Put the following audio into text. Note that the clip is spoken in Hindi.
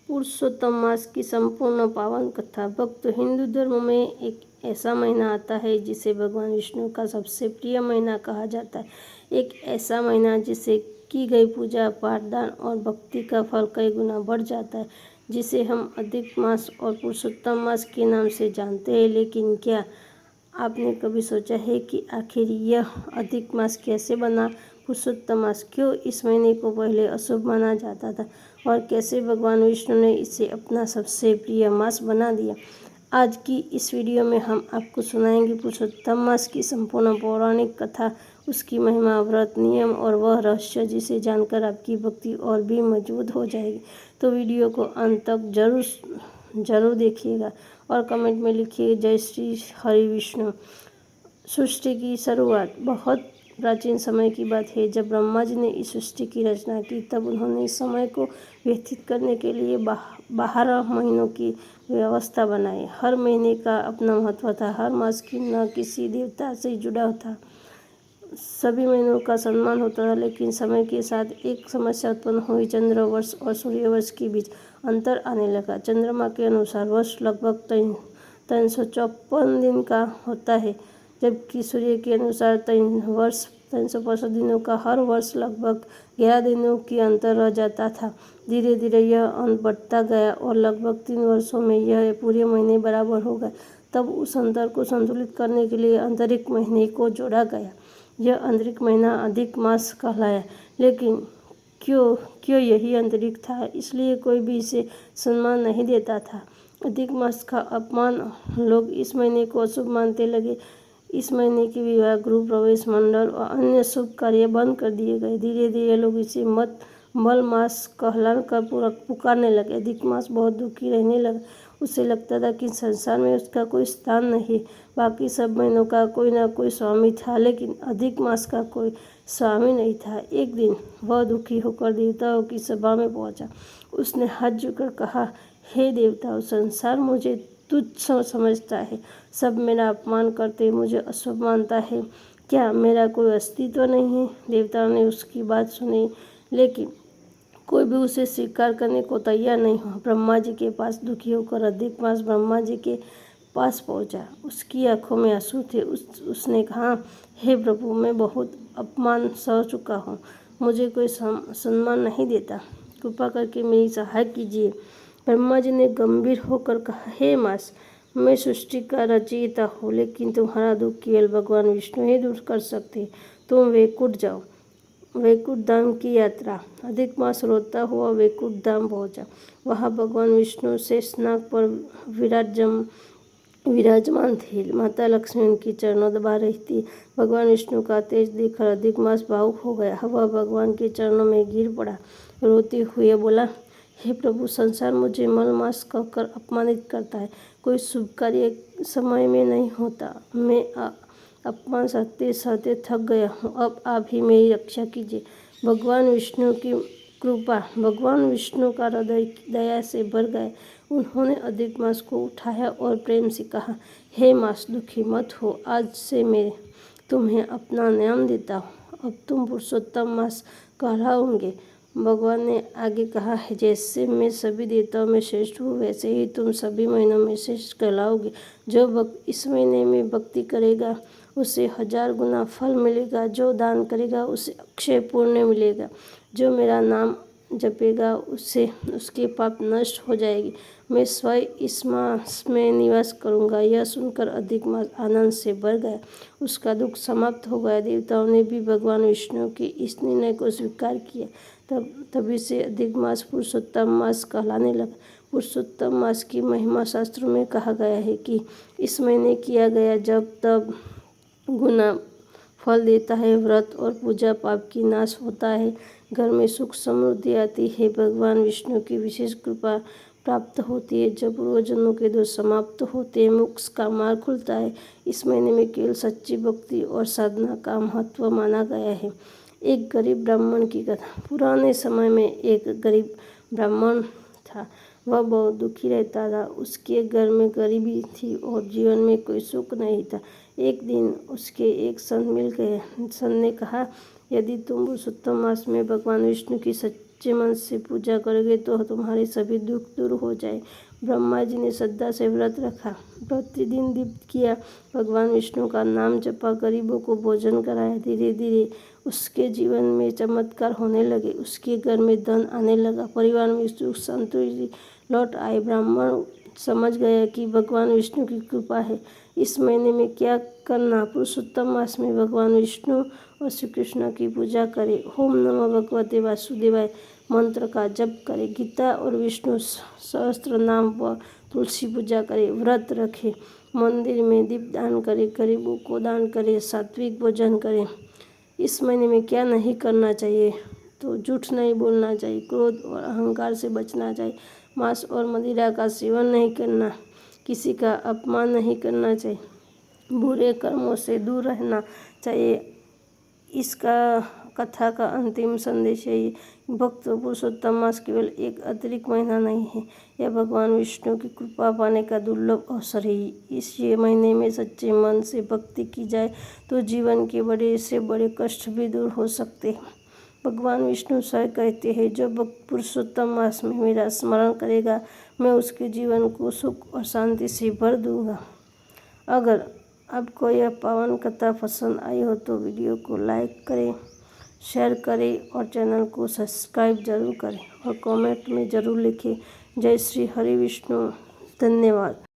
पुरुषोत्तम मास की संपूर्ण पावन कथा। भक्त हिंदू धर्म में एक ऐसा महीना आता है जिसे भगवान विष्णु का सबसे प्रिय महीना कहा जाता है। एक ऐसा महीना जिसे की गई पूजा पाठ दान और भक्ति का फल कई गुना बढ़ जाता है, जिसे हम अधिक मास और पुरुषोत्तम मास के नाम से जानते हैं। लेकिन क्या आपने कभी सोचा है कि आखिर यह अधिक मास कैसे बना? पुरुषोत्तम मास क्यों इस महीने को पहले अशुभ माना जाता था और कैसे भगवान विष्णु ने इसे अपना सबसे प्रिय मास बना दिया? आज की इस वीडियो में हम आपको सुनाएंगे पुरुषोत्तम मास की संपूर्ण पौराणिक कथा, उसकी महिमा, व्रत, नियम और वह रहस्य जिसे जानकर आपकी भक्ति और भी मजबूत हो जाएगी। तो वीडियो को अंत तक जरूर देखिएगा और कमेंट में लिखिए जय श्री हरि विष्णु। सृष्टि की शुरुआत बहुत प्राचीन समय की बात है। जब ब्रह्मा जी ने इस सृष्टि की रचना की तब उन्होंने इस समय को व्यतीत करने के लिए 12 महीनों की व्यवस्था बनाई। हर महीने का अपना महत्व था। हर मास की न किसी देवता से जुड़ा था। सभी महीनों का सम्मान होता था, लेकिन समय के साथ एक समस्या उत्पन्न हुई। चंद्र वर्ष और सूर्य वर्ष के बीच अंतर आने लगा। चंद्रमा के अनुसार वर्ष लगभग 354 दिन का होता है, जबकि सूर्य के अनुसार 365 दिनों का। हर वर्ष लगभग 11 दिनों की अंतर रह जाता था। धीरे धीरे यह अंतर बढ़ता गया और लगभग 3 वर्षों में यह पूरे महीने बराबर हो गए। तब उस अंतर को संतुलित करने के लिए आंतरिक महीने को जोड़ा गया। यह आंतरिक महीना अधिक मास कहलाया। लेकिन क्यों यही आंतरिक था, इसलिए कोई भी इसे सम्मान नहीं देता था। अधिक मास का अपमान, लोग इस महीने को अशुभ मानने लगे। इस महीने के विवाह, गृह प्रवेश, मंडल और अन्य शुभ कार्य बंद कर दिए गए। धीरे धीरे लोग इसे मल मास कहलाकर पुकारने लगे। अधिक मास बहुत दुखी रहने लगा। उसे लगता था कि संसार में उसका कोई स्थान नहीं। बाकी सब महीनों का कोई ना कोई स्वामी था, लेकिन अधिक मास का कोई स्वामी नहीं था। एक दिन वह दुखी होकर देवताओं की सभा में पहुंचा। उसने हाथ जोड़कर कहा, हे देवताओं, संसार मुझे तुच्छ समझता है। सब मेरा अपमान करते, मुझे अशुभ मानता है। क्या मेरा कोई अस्तित्व नहीं है? देवताओं ने उसकी बात सुनी, लेकिन कोई भी उसे स्वीकार करने को तैयार नहीं हुआ। ब्रह्मा जी के पास दुखी होकर अधिक मास ब्रह्मा जी के पास पहुंचा। उसकी आंखों में आंसू थे। उसने कहा, हे प्रभु, मैं बहुत अपमान सह चुका हूँ। मुझे कोई सम्मान नहीं देता। कृपा करके मेरी सहायता कीजिए। ब्रह्मा जी ने गंभीर होकर कहा, हे मास, मैं सृष्टि का रचयिता हूँ, लेकिन तुम्हारा दुख केवल भगवान विष्णु ही दूर कर सकते। तुम वैकुंठ जाओ। वैकुंठ धाम की यात्रा। अधिक मास रोता हुआ वैकुंठ धाम पहुंचा। वहाँ भगवान विष्णु शेषनाग पर विराजमान थे। माता लक्ष्मी उनकी चरणों दबा रही थी। भगवान विष्णु का तेज देखकर अधिक मास भावुक हो गया। वह भगवान के चरणों में गिर पड़ा। रोते हुए बोला, हे प्रभु, संसार मुझे मल मास कहकर अपमानित करता है। कोई शुभ कार्य समय में नहीं होता। मैं अपमान सहते सहते थक गया हूँ। अब आप ही मेरी रक्षा कीजिए। भगवान विष्णु की कृपा। भगवान विष्णु का हृदय दया से भर गया। उन्होंने अधिक मास को उठाया और प्रेम से कहा, हे मास, दुखी मत हो। आज से मैं तुम्हें अपना नाम देता हूँ। अब तुम पुरुषोत्तम मास कहलाओगे। भगवान ने आगे कहा, जैसे मैं सभी देवताओं में श्रेष्ठ हूँ, वैसे ही तुम सभी महीनों में श्रेष्ठ कहलाओगे। जो भक्त इस महीने में भक्ति करेगा उसे 1000 गुना फल मिलेगा। जो दान करेगा उसे अक्षय पुण्य मिलेगा। जो मेरा नाम जपेगा उसके पाप नष्ट हो जाएगी। मैं स्वयं इस मास में निवास करूंगा। यह सुनकर अधिक मास आनंद से भर गया। उसका दुख समाप्त हो गया। देवताओं ने भी भगवान विष्णु के इस निर्णय को स्वीकार किया। तभी से अधिक मास पुरुषोत्तम मास कहलाने लगा। पुरुषोत्तम मास की महिमा शास्त्रों में कहा गया है कि इस महीने किया गया जब तब गुना फल देता है। व्रत और पूजा पाप की नाश होता है। घर में सुख समृद्धि आती है। भगवान विष्णु की विशेष कृपा प्राप्त होती है। जब पूर्वजन्मों के दोष समाप्त होते हैं, मोक्ष का मार्ग खुलता है। इस महीने में केवल सच्ची भक्ति और साधना का महत्व माना गया है। एक गरीब ब्राह्मण की कथा। पुराने समय में एक गरीब ब्राह्मण था। वह बहुत दुखी रहता था। उसके घर में गरीबी थी और जीवन में कोई सुख नहीं था। एक दिन उसके एक संत मिल गए। संत ने कहा, यदि तुम पुरुषोत्तम मास में भगवान विष्णु की सच्चे मन से पूजा करोगे तो तुम्हारे सभी दुख दूर हो जाए। ब्रह्मा जी ने श्रद्धा से व्रत रखा, प्रतिदिन दीप किया, भगवान विष्णु का नाम जपा, गरीबों को भोजन कराया। धीरे धीरे उसके जीवन में चमत्कार होने लगे, उसके घर में धन आने लगा, परिवार में सुख संतुष्टि लौट आए। ब्राह्मण समझ गया कि भगवान विष्णु की कृपा है। इस महीने में क्या करना? पुरुषोत्तम मास में भगवान विष्णु और श्री कृष्ण की पूजा करें। ओम नमः भगवते वासुदेवाय मंत्र का जप करें। गीता और विष्णु सहस्त्र नाम व तुलसी पूजा करें। व्रत रखें, मंदिर में दीप दान करें, गरीबों को दान करें, सात्विक भोजन करें। इस महीने में क्या नहीं करना चाहिए? तो झूठ नहीं बोलना चाहिए, क्रोध और अहंकार से बचना चाहिए, मांस और मदिरा का सेवन नहीं करना, किसी का अपमान नहीं करना चाहिए, बुरे कर्मों से दूर रहना चाहिए। इसका कथा का अंतिम संदेश है, भक्त पुरुषोत्तम मास केवल एक अतिरिक्त महीना नहीं है, यह भगवान विष्णु की कृपा पाने का दुर्लभ अवसर है। इस महीने में सच्चे मन से भक्ति की जाए तो जीवन के बड़े से बड़े कष्ट भी दूर हो सकते हैं। भगवान विष्णु स्वयं कहते हैं, जो भक्त पुरुषोत्तम मास में मेरा स्मरण करेगा, मैं उसके जीवन को सुख और शांति से भर दूंगा। अगर आपको यह पावन कथा पसंद आई हो तो वीडियो को लाइक करें, शेयर करें और चैनल को सब्सक्राइब जरूर करें और कमेंट में ज़रूर लिखें। जय श्री हरि विष्णु। धन्यवाद।